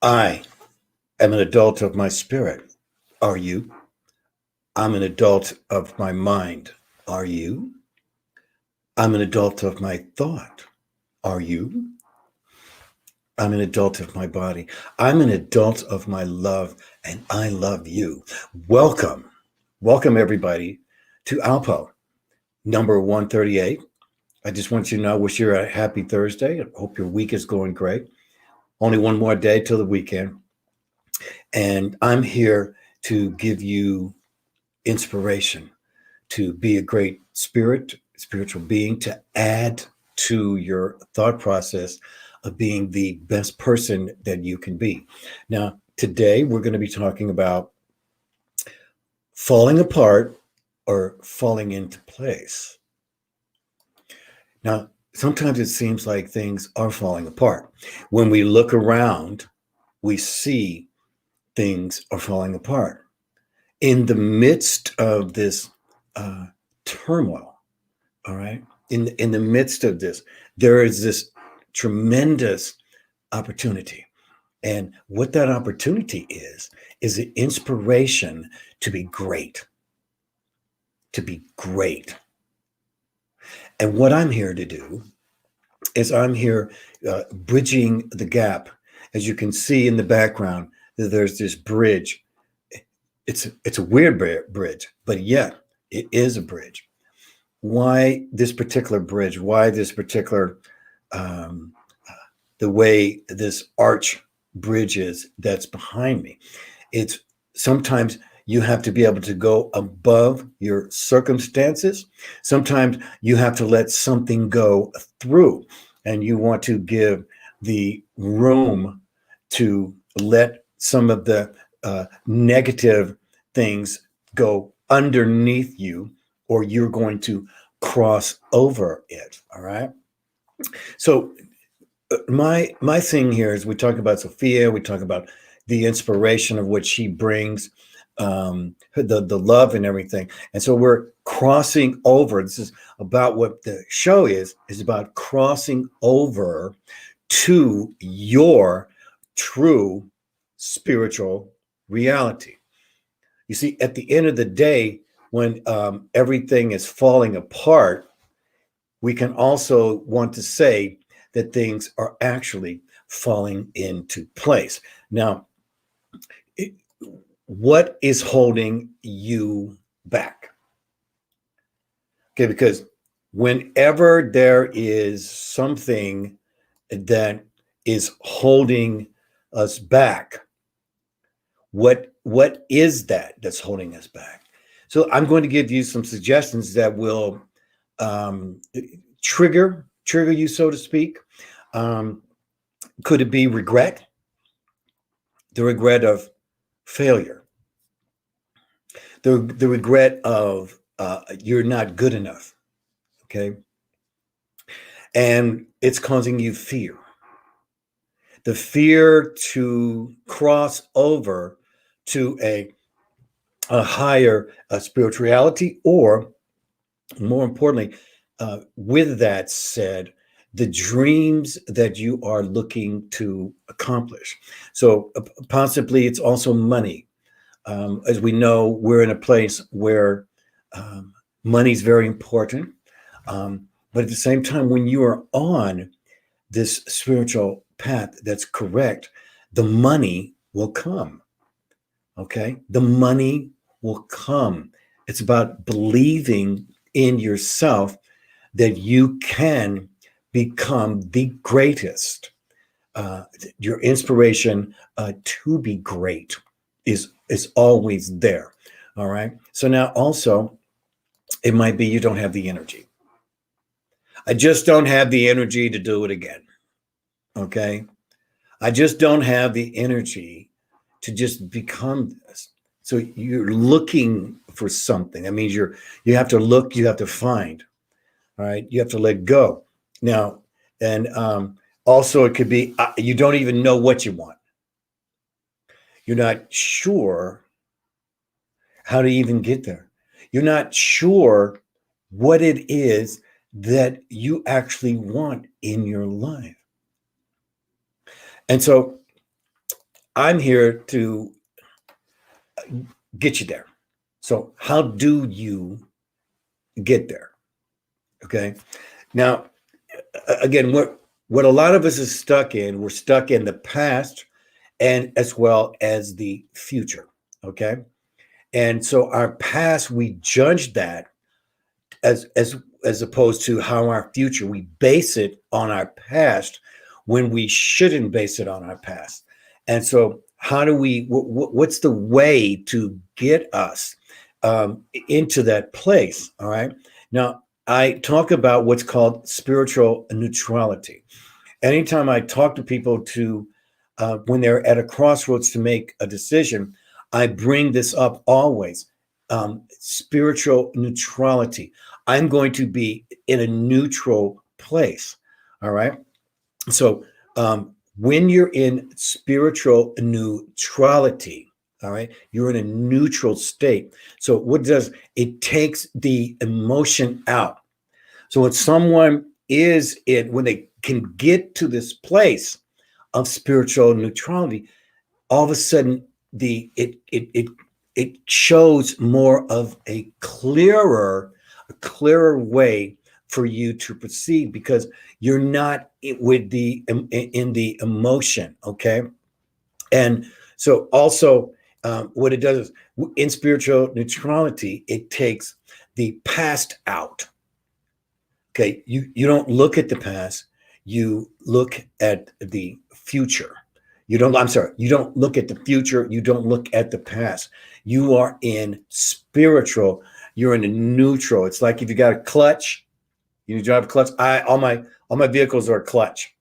I am an adult of my spirit. Are you? I'm an adult of my mind. Are you? I'm an adult of my thought. Are you? I'm an adult of my body. I'm an adult of my love, and I love you. Welcome. Welcome, everybody, to ALPOUGH, number 138. I just want you to know, wish you a happy Thursday. I hope your week is going great. Only one more day till the weekend. And I'm here to give you inspiration, to be a great spiritual being, to add to your thought process of being the best person that you can be. Now, today we're going to be talking about falling apart or falling into place. Now, sometimes it seems like things are falling apart. When we look around, we see things are falling apart. In the midst of this turmoil, all right, in the midst of this, there is this tremendous opportunity. And what that opportunity is the inspiration to be great, to be great. And what I'm here to do is I'm here bridging the gap. As you can see in the background, there's this bridge. It's a weird bridge, but yet it is a bridge. Why this particular bridge? Why this particular the way this arch bridge is that's behind me? It's sometimes you have to be able to go above your circumstances. Sometimes you have to let something go through, and you want to give the room to let some of the negative things go underneath you, or you're going to cross over it. All right. So my thing here is we talk about Sophia, we talk about the inspiration of what she brings, the love and everything. And so we're crossing over. This is about what the show is about crossing over to your true spiritual reality. You see, at the end of the day, when everything is falling apart, we can also want to say that things are actually falling into place. Now, what is holding you back? Okay, because whenever there is something that is holding us back, what is that that's holding us back? So I'm going to give you some suggestions that will trigger you, so to speak. Could it be regret? The regret of failure, the regret of you're not good enough. Okay, and it's causing you fear. The fear to cross over to a higher spirituality, or more importantly, with that said, the dreams that you are looking to accomplish. So possibly it's also money. As we know, we're in a place where money is very important. But at the same time, when you are on this spiritual path that's correct, the money will come. Okay? The money will come. It's about believing in yourself that you can become the greatest. Your inspiration to be great is always there. All right. So now also, it might be you don't have the energy. I just don't have the energy to do it again. Okay. I just don't have the energy to just become this. So you're looking for something. That means you have to look, you have to find. All right. You have to let go. Now, and also it could be you don't even know what you want. You're not sure how to even get there. You're not sure what it is that you actually want in your life. And so I'm here to get you there. So how do you get there? Okay. Now, again, what a lot of us is stuck in, we're stuck in the past and as well as the future. Okay. And so our past, we judge that as opposed to how our future, we base it on our past when we shouldn't base it on our past. And so how do we, what's the way to get us into that place? All right. Now, I talk about what's called spiritual neutrality. Anytime I talk to people to when they're at a crossroads to make a decision, I bring this up always. Spiritual neutrality. I'm going to be in a neutral place. All right. So when you're in spiritual neutrality, all right, you're in a neutral state. So what does it takes the emotion out? So when someone is in, when they can get to this place of spiritual neutrality, all of a sudden it shows more of a clearer way for you to proceed because you're not with the in the emotion. Okay. And so also what it does is in spiritual neutrality, it takes the past out. Okay, you don't look at the past, you look at the future. You don't, I'm sorry, you don't look at the future, you don't look at the past. You are in spiritual, you're in a neutral. It's like if you got a clutch, you drive a clutch. All my vehicles are a clutch.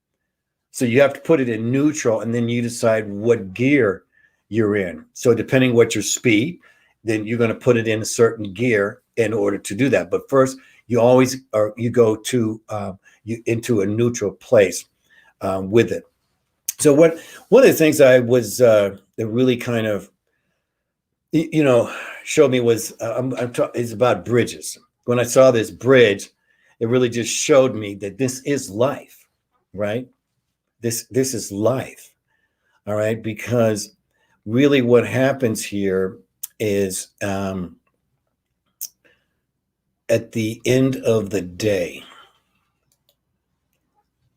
So you have to put it in neutral and then you decide what gear you're in. So depending what your speed, then you're going to put it in a certain gear in order to do that. But first, you always are you go to you into a neutral place with it. So one of the things I was that really kind of showed me was is about bridges. When I saw this bridge, it really just showed me that this is life, right? This is life, all right? Because really, what happens here is at the end of the day.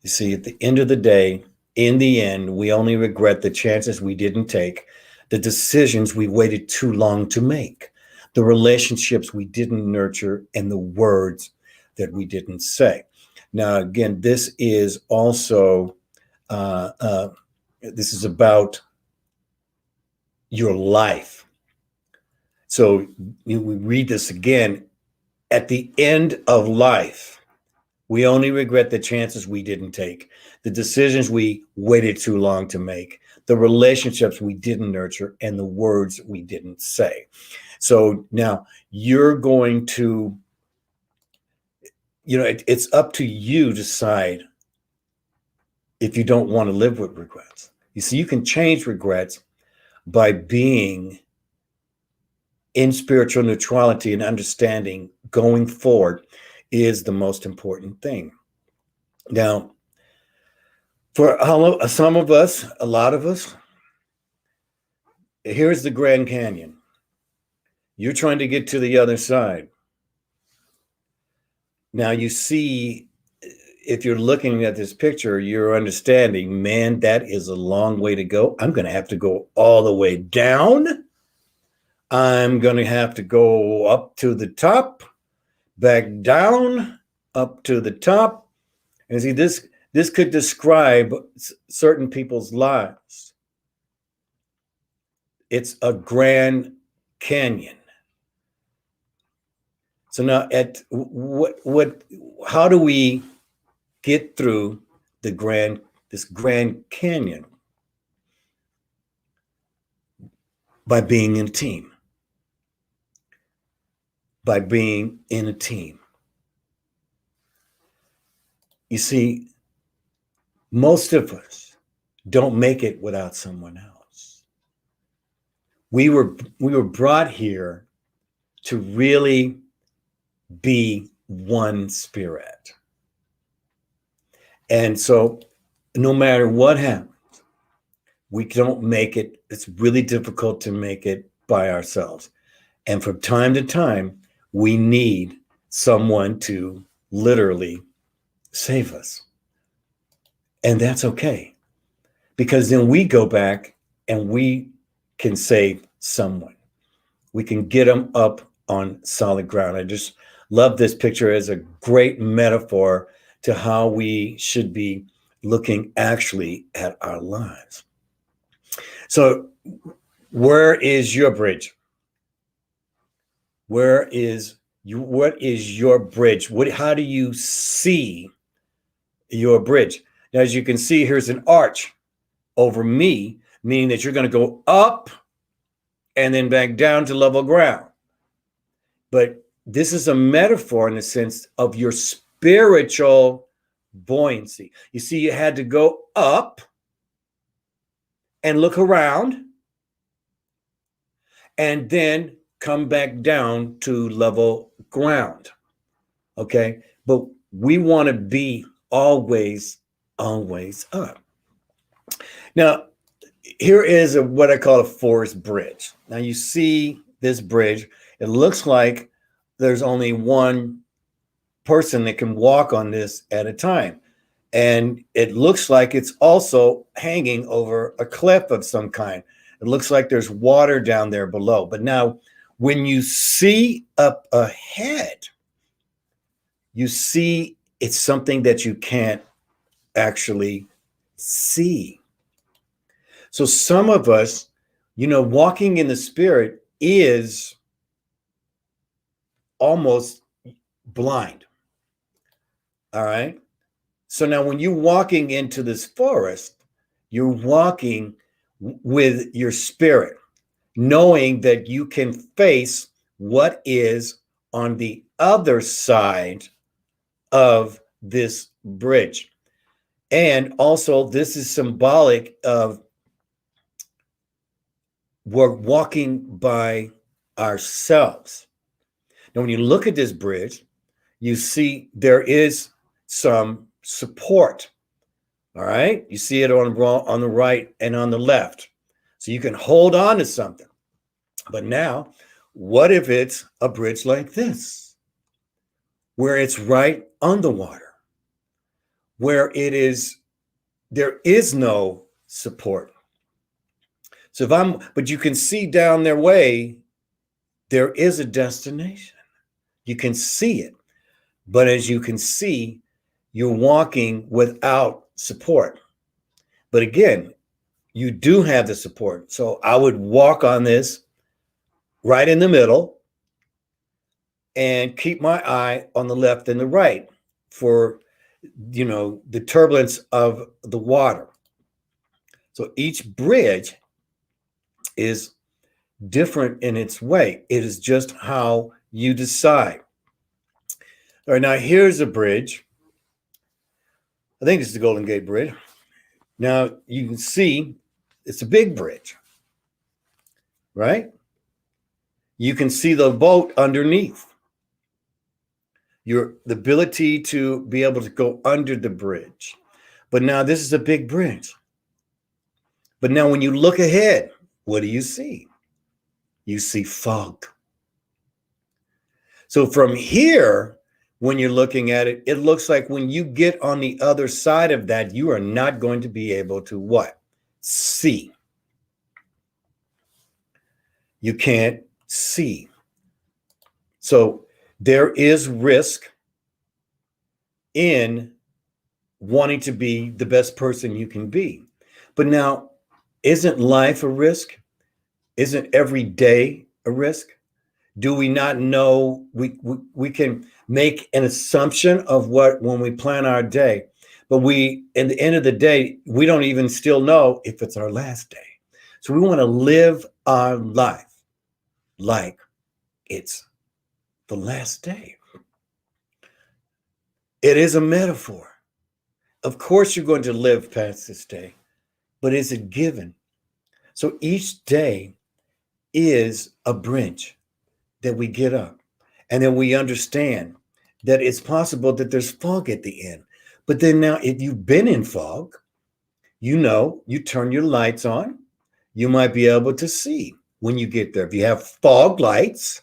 You see, at the end of the day, in the end, we only regret the chances we didn't take, the decisions we waited too long to make, the relationships we didn't nurture, and the words that we didn't say. Now, again, this is also this is about your life. So we read this again. At the end of life, we only regret the chances we didn't take, the decisions we waited too long to make, the relationships we didn't nurture, and the words we didn't say. So now you're going to, it's up to you to decide if you don't want to live with regrets. You see, you can change regrets by being in spiritual neutrality and understanding going forward is the most important thing. Now, for some of us, a lot of us, here's the Grand Canyon. You're trying to get to the other side. Now you see, if you're looking at this picture, you're understanding, man, that is a long way to go. I'm going to have to go all the way down. I'm going to have to go up to the top, back down, up to the top. And see, this could describe certain people's lives. It's a Grand Canyon. So now, how do we get through this Grand Canyon? By being in a team. By being in a team. You see, most of us don't make it without someone else. We were brought here to really be one spirit. And so no matter what happens, we don't make it. It's really difficult to make it by ourselves. And from time to time, we need someone to literally save us. And that's okay, because then we go back and we can save someone. We can get them up on solid ground. I just love this picture as a great metaphor to how we should be looking actually at our lives. So, where is your bridge? What is your bridge? How do you see your bridge? Now, as you can see, here's an arch over me, meaning that you're going to go up and then back down to level ground. But this is a metaphor in the sense of your spiritual buoyancy. You see, you had to go up and look around and then come back down to level ground. Okay. But we want to be always up. Now, here is what I call a forest bridge. Now you see this bridge. It looks like there's only one person that can walk on this at a time. And it looks like it's also hanging over a cliff of some kind. It looks like there's water down there below. But now, when you see up ahead, you see it's something that you can't actually see. So some of us, walking in the Spirit is almost blind. All right. So now when you're walking into this forest, you're walking with your spirit, knowing that you can face what is on the other side of this bridge. And also, this is symbolic of we're walking by ourselves. Now, when you look at this bridge, you see there is some support. All right. You see it on the right and on the left. So you can hold on to something. But now, what if it's a bridge like this, where it's right on the water, where there is no support? So but you can see down their way, there is a destination. You can see it. But as you can see, you're walking without support. But again, you do have the support. So I would walk on this right in the middle and keep my eye on the left and the right for, the turbulence of the water. So each bridge is different in its way. It is just how you decide. All right, now here's a bridge. I think it's the Golden Gate Bridge. Now you can see it's a big bridge, right? You can see the boat underneath. The ability to be able to go under the bridge. But now this is a big bridge. But now when you look ahead, what do you see? You see fog. So from here, when you're looking at it, it looks like when you get on the other side of that, you are not going to be able to what? See. You can't see. So there is risk in wanting to be the best person you can be. But now, isn't life a risk? Isn't every day a risk? Do we not know? We can make an assumption of when we plan our day, but in the end of the day, we don't even still know if it's our last day. So we want to live our life like it's the last day. It is a metaphor. Of course, you're going to live past this day, but is it given? So each day is a bridge that we get up, and then we understand that it's possible that there's fog at the end. But then now, if you've been in fog, you turn your lights on, you might be able to see when you get there. If you have fog lights,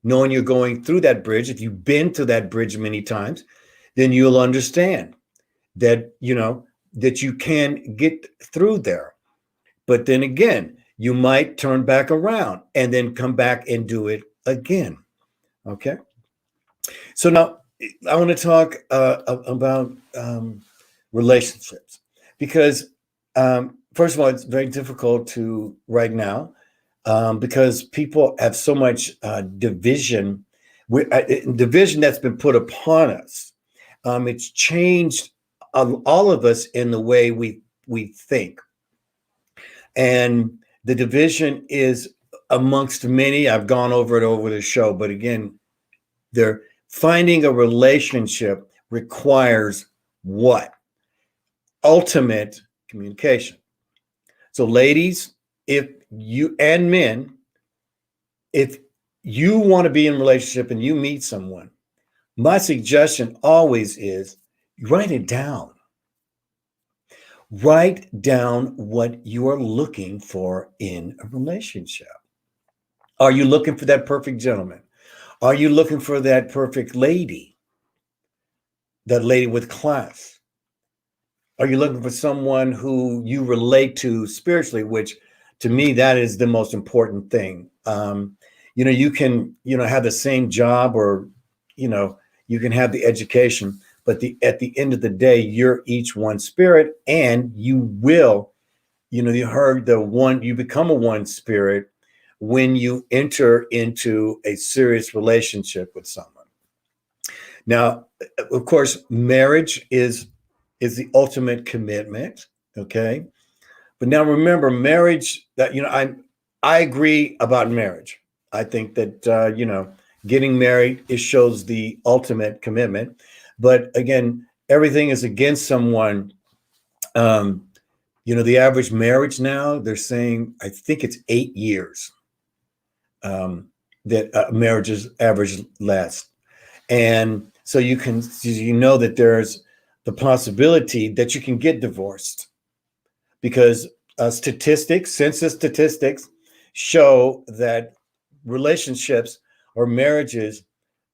knowing you're going through that bridge, if you've been to that bridge many times, then you'll understand that, that you can get through there. But then again, you might turn back around and then come back and do it again. Okay. So now I want to talk about relationships because, first of all, it's very difficult to right now because people have so much division, division that's been put upon us. It's changed all of us in the way we think. And the division is amongst many. I've gone over it over the show, but again, they're finding a relationship requires what? Ultimate communication. So ladies, if you and men, if you want to be in a relationship and you meet someone, my suggestion always is write it down. Write down what you are looking for in a relationship. Are you looking for that perfect gentleman? Are you looking for that perfect lady? That lady with class? Are you looking for someone who you relate to spiritually, which to me, that is the most important thing. You can, have the same job or, you can have the education, but at the end of the day, you're each one spirit and you will, you heard you become a one spirit when you enter into a serious relationship with someone. Now, of course, marriage is the ultimate commitment. Okay. But now remember, marriage that, I agree about marriage. I think that, getting married, it shows the ultimate commitment. But again, everything is against someone. The average marriage now, they're saying, I think it's 8 years that marriages average last. And so that there's the possibility that you can get divorced because census statistics show that relationships or marriages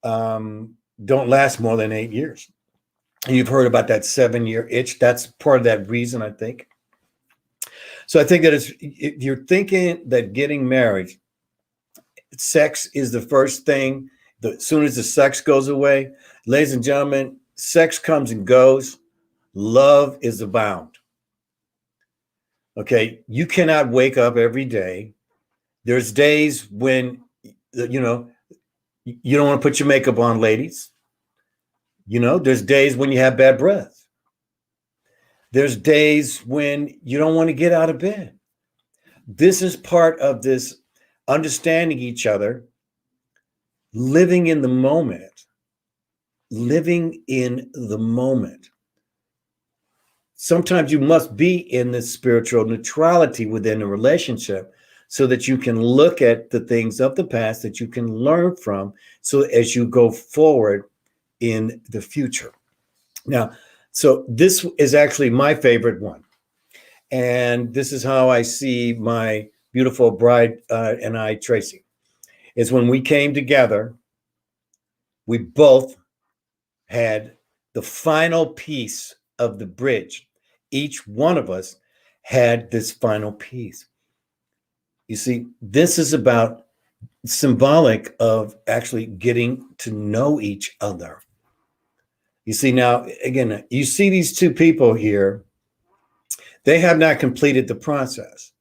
don't last more than 8 years. And you've heard about that 7-year itch. That's part of that reason, I think. So I think that if you're thinking that getting married, sex is the first thing. As soon as the sex goes away, ladies and gentlemen, sex comes and goes. Love is abound. Okay, you cannot wake up every day. There's days when, you don't want to put your makeup on, ladies. There's days when you have bad breath. There's days when you don't want to get out of bed. This is part of this understanding each other, living in the moment. Living in the moment. Sometimes you must be in this spiritual neutrality within a relationship so that you can look at the things of the past that you can learn from so as you go forward in the future. Now, so this is actually my favorite one. And this is how I see my beautiful bride and I, Tracy, is when we came together, we both had the final piece of the bridge. Each one of us had this final piece. You see, this is about symbolic of actually getting to know each other. You see, now, again, you see these two people here, they have not completed the process.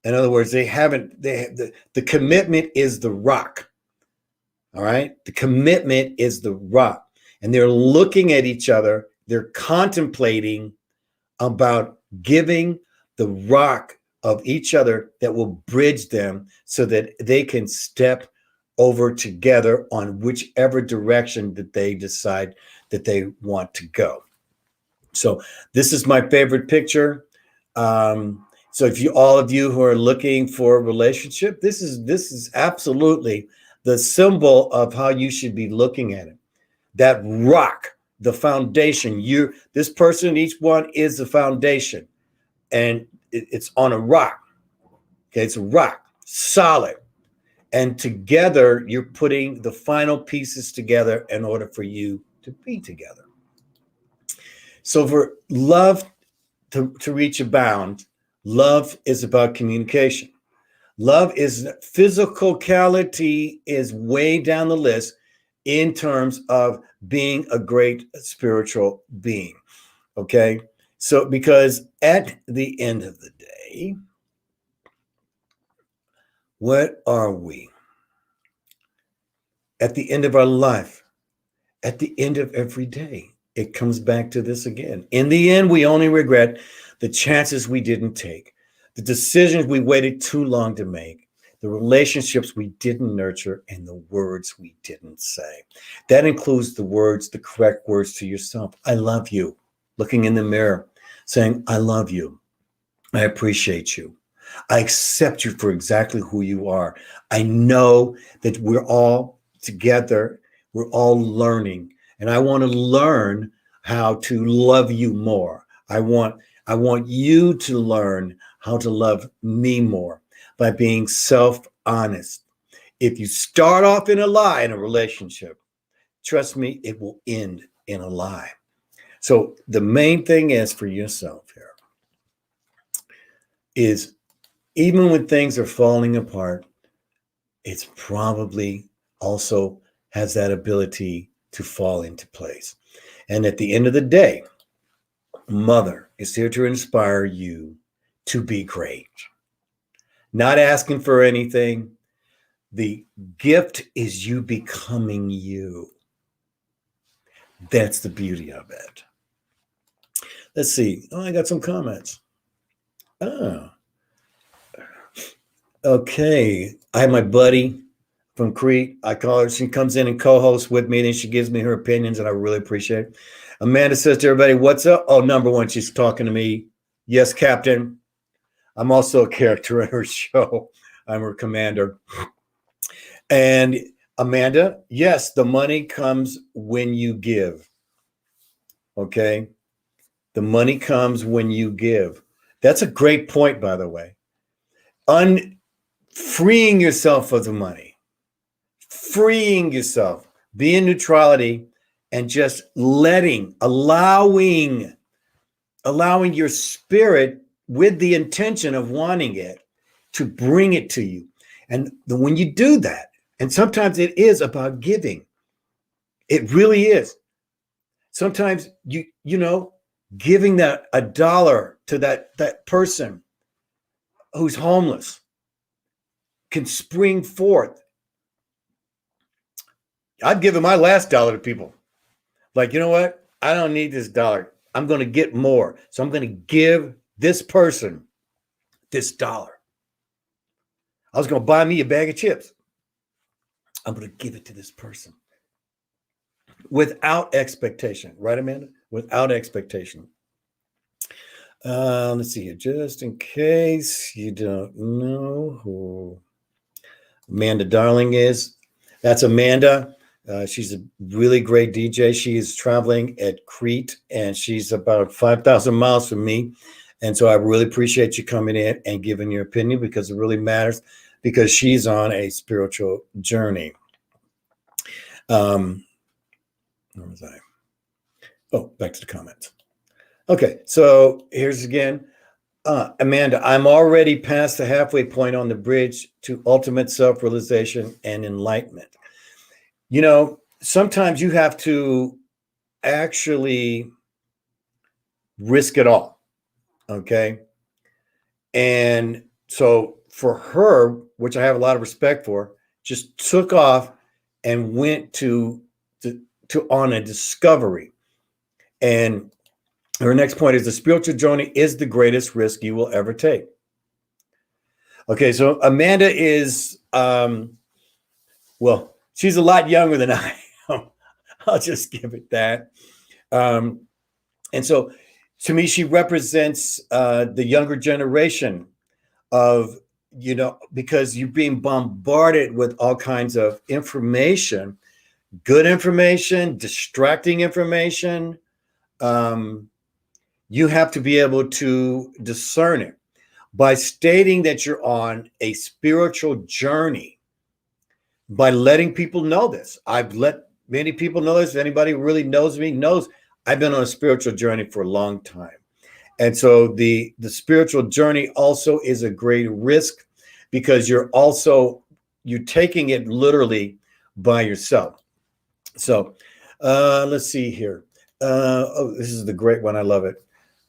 In other words, the commitment is the rock. All right. The commitment is the rock. And they're looking at each other. They're contemplating about giving the rock of each other that will bridge them so that they can step over together on whichever direction that they decide that they want to go. So this is my favorite picture. So if all of you who are looking for a relationship, this is absolutely the symbol of how you should be looking at it. That rock, the foundation, this person, each one is the foundation. and it's on a rock. Okay, it's a rock, solid. And together, you're putting the final pieces together in order for you to be together. So for love to reach a bound, love is about communication. Love is physicality is way down the list in terms of being a great spiritual being. Okay. So, because at the end of the day, what are we? At the end of our life, at the end of every day, it comes back to this again. In the end, we only regret the chances we didn't take, the decisions we waited too long to make, the relationships we didn't nurture, and the words we didn't say. That includes the words, the correct words to yourself. I love you. Looking in the mirror, saying, I love you. I appreciate you. I accept you for exactly who you are. I know that we're all together. We're all learning. And I want to learn how to love you more. I want you to learn how to love me more by being self-honest. If you start off in a lie in a relationship, trust me, it will end in a lie. So the main thing is for yourself here is even when things are falling apart, it's probably also has that ability to fall into place. And at the end of the day, Mother is here to inspire you to be great. Not asking for anything. The gift is you becoming you. That's the beauty of it. Let's see. Oh, I got some comments. Oh. Okay. I have my buddy from Crete. I call her. She comes in and co-hosts with me, and she gives me her opinions, and I really appreciate it. Amanda says to everybody, what's up? Oh, number one, she's talking to me. Yes, Captain. I'm also a character in her show. I'm her commander. And Amanda, yes, the money comes when you give. Okay? The money comes when you give. That's a great point, by the way. Freeing yourself of the money. Freeing yourself. Be in neutrality and just allowing your spirit with the intention of wanting it to bring it to you. And when you do that, and sometimes it is about giving. It really is. Sometimes you giving that $1 to that person who's homeless can spring forth. I've given my last $1 to people. Like, you know what? I don't need this $1. I'm going to get more. So I'm going to give this person this $1. I was going to buy me a bag of chips. I'm going to give it to this person without expectation. Right, Amanda? Without expectation. Let's see here. Just in case you don't know who Amanda Darling is, that's Amanda. She's a really great DJ. She is traveling at Crete, and she's about 5,000 miles from me. And so I really appreciate you coming in and giving your opinion, because it really matters, because she's on a spiritual journey. Where was I? Oh, back to the comments. Okay, so here's again. Amanda, I'm already past the halfway point on the bridge to ultimate self-realization and enlightenment. Sometimes you have to actually risk it all. Okay. And so for her, which I have a lot of respect for, just took off and went to on a discovery. And her next point is the spiritual journey is the greatest risk you will ever take. Okay. So Amanda is, she's a lot younger than I am. I'll just give it that. And so to me, she represents the younger generation of, because you're being bombarded with all kinds of information, good information, distracting information. You have to be able to discern it by stating that you're on a spiritual journey, by letting people know this. I've let many people know this. If anybody who really knows me knows I've been on a spiritual journey for a long time. And so the spiritual journey also is a great risk, because you're taking it literally by yourself. So let's see here. This is the great one. I love it.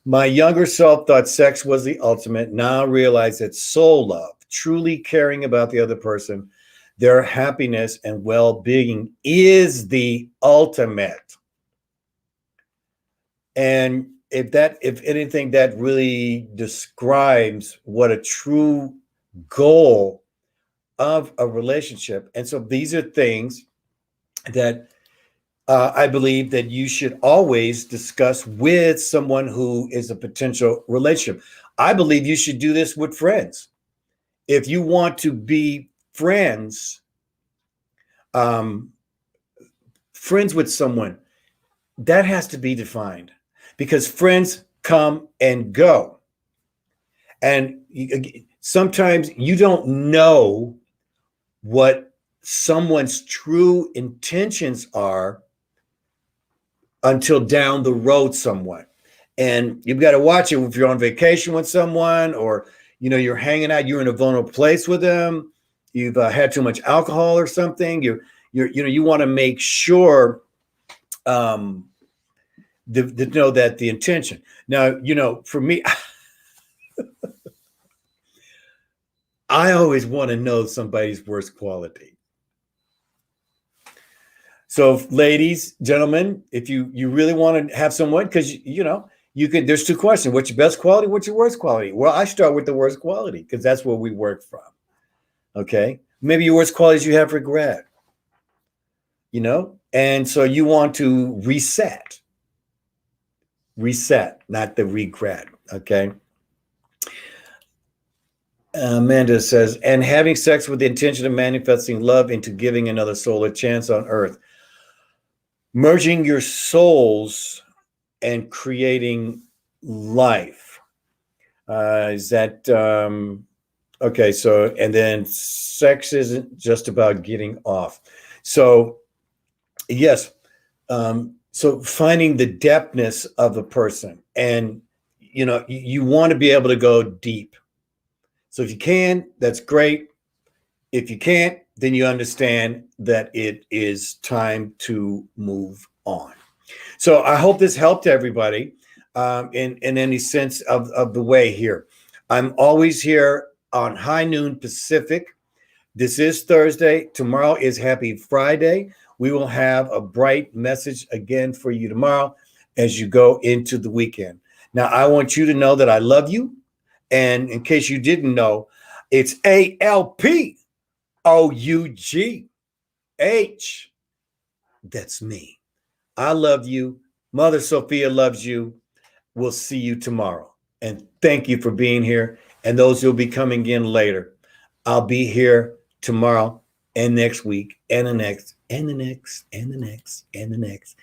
My younger self thought sex was the ultimate. Now I realize that soul love, truly caring about the other person, their happiness and well-being, is the ultimate. And if anything, that really describes what a true goal of a relationship. And so these are things that I believe that you should always discuss with someone who is a potential relationship. I believe you should do this with friends. If you want to be friends, friends with someone, that has to be defined, because friends come and go. And sometimes you don't know what someone's true intentions are until down the road somewhat. And you've got to watch it if you're on vacation with someone, or you're hanging out, you're in a vulnerable place with them, you've had too much alcohol or something. You want to make sure to know that the intention. Now, for me, I always want to know somebody's worst quality. So, ladies, gentlemen, if you really want to have someone, because you can. There's two questions: what's your best quality? What's your worst quality? Well, I start with the worst quality, because that's where we work from. Okay, maybe your worst quality is you have regret. And so you want to reset, not the regret. Okay. Amanda says, and having sex with the intention of manifesting love into giving another soul a chance on earth, merging your souls and creating life. Is that okay? So, and then sex isn't just about getting off. So, yes. So finding the depthness of the person, and you want to be able to go deep. So if you can, that's great. If you can't, then you understand that it is time to move on. So I hope this helped everybody in any sense of the way here. I'm always here on high noon Pacific. This is Thursday. Tomorrow is Happy Friday. We will have a bright message again for you tomorrow as you go into the weekend. Now, I want you to know that I love you. And in case you didn't know, it's ALPOUGH. That's me. I love you. Mother Sophia loves you. We'll see you tomorrow. And thank you for being here. And those who will be coming in later, I'll be here tomorrow and next week and the next and the next and the next and the next.